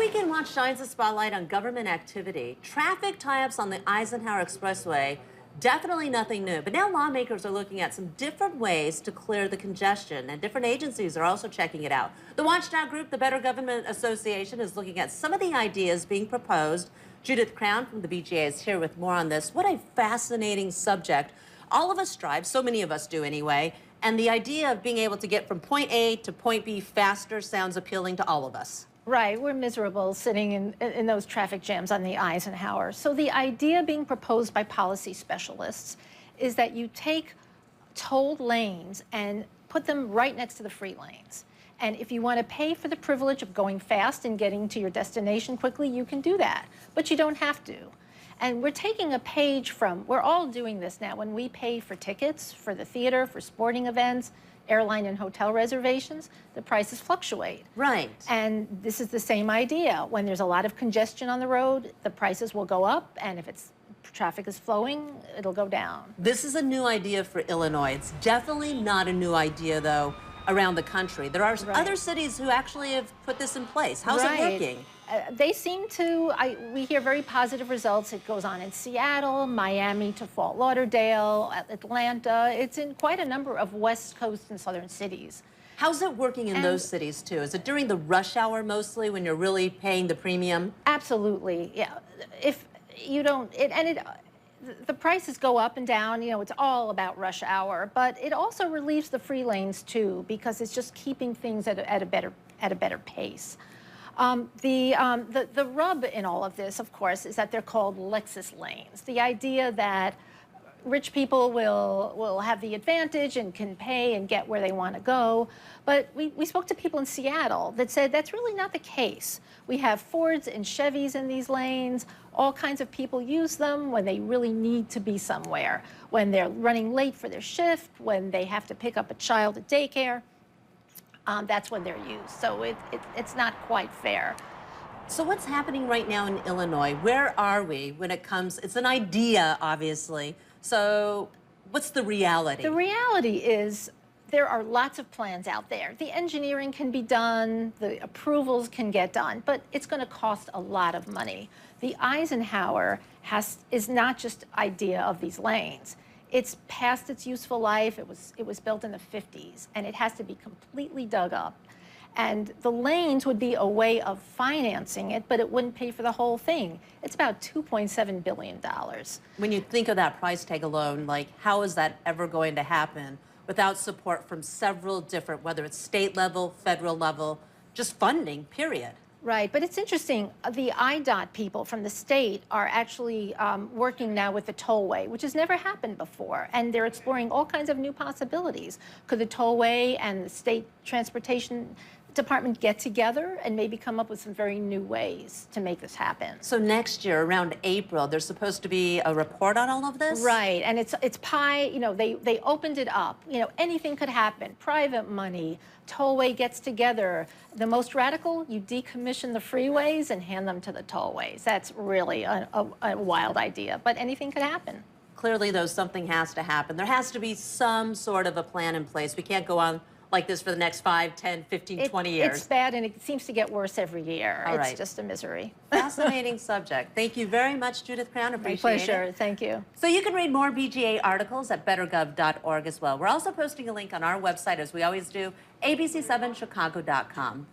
Weekend Watch shines a spotlight on government activity. Traffic tie-ups on the Eisenhower Expressway, definitely nothing new. But now lawmakers are looking at some different ways to clear the congestion, and different agencies are also checking it out. The watchdog group, the Better Government Association, is looking at some of the ideas being proposed. Judith Crown from the BGA is here with more on this. What a fascinating subject. All of us drive, so many of us do anyway, and the idea of being able to get from point A to point B faster sounds appealing to all of us. Right, we're miserable sitting in those traffic jams on the Eisenhower. So the idea being proposed by policy specialists is that you take tolled lanes and put them right next to the free lanes. And if you want to pay for the privilege of going fast and getting to your destination quickly, you can do that, but you don't have to. And we're taking a page from, we're all doing this now. When we pay for tickets for the theater, for sporting events, airline and hotel reservations, the prices fluctuate. Right. And this is the same idea. When there's a lot of congestion on the road, the prices will go up, and if traffic is flowing, it'll go down. This is a new idea for Illinois. It's definitely not a new idea, though, around the country. There are other cities who actually have put this in place. How's it working? They seem to, we hear very positive results. It goes on in Seattle, Miami to Fort Lauderdale, Atlanta. It's in quite a number of West Coast and southern cities. How's it working in those cities, too? Is it during the rush hour mostly when you're really paying the premium? Absolutely, yeah. If you don't, the prices go up and down, you know, it's all about rush hour, but it also relieves the free lanes too, because it's just keeping things at a better pace. The rub in all of this, of course, is that they're called Lexus lanes. The idea that rich people will have the advantage and can pay and get where they want to go. But we spoke to people in Seattle that said that's really not the case. We have Fords and Chevys in these lanes. All kinds of people use them when they really need to be somewhere, when they're running late for their shift, when they have to pick up a child at daycare. That's when they're used. So it's not quite fair. So what's happening right now in Illinois? Where are we when it comes, it's an idea, obviously. So what's the reality? The reality is there are lots of plans out there. The engineering can be done, the approvals can get done, but it's going to cost a lot of money. The Eisenhower is not just idea of these lanes. It's past its useful life. It was built in the 50s, and it has to be completely dug up. And the lanes would be a way of financing it, but it wouldn't pay for the whole thing. It's about $2.7 billion. When you think of that price tag alone, like, how is that ever going to happen without support from several different, whether it's state level, federal level, just funding, period? Right, but it's interesting. The IDOT people from the state are actually working now with the tollway, which has never happened before, and they're exploring all kinds of new possibilities. Could the tollway and the state transportation department get together and maybe come up with some very new ways to make this happen? So next year, around April, there's supposed to be a report on all of this? Right, and it's pie, you know, they opened it up. You know, anything could happen. Private money, tollway gets together. The most radical, you decommission the freeways and hand them to the tollways. That's really a wild idea, but anything could happen. Clearly, though, something has to happen. There has to be some sort of a plan in place. We can't go on like this for the next 5, 10, 15, 20 years. It's bad, and it seems to get worse every year. All right. It's just a misery. Fascinating subject. Thank you very much, Judith Crown. Appreciate it. My pleasure. Thank you. So you can read more BGA articles at bettergov.org as well. We're also posting a link on our website, as we always do, abc7chicago.com.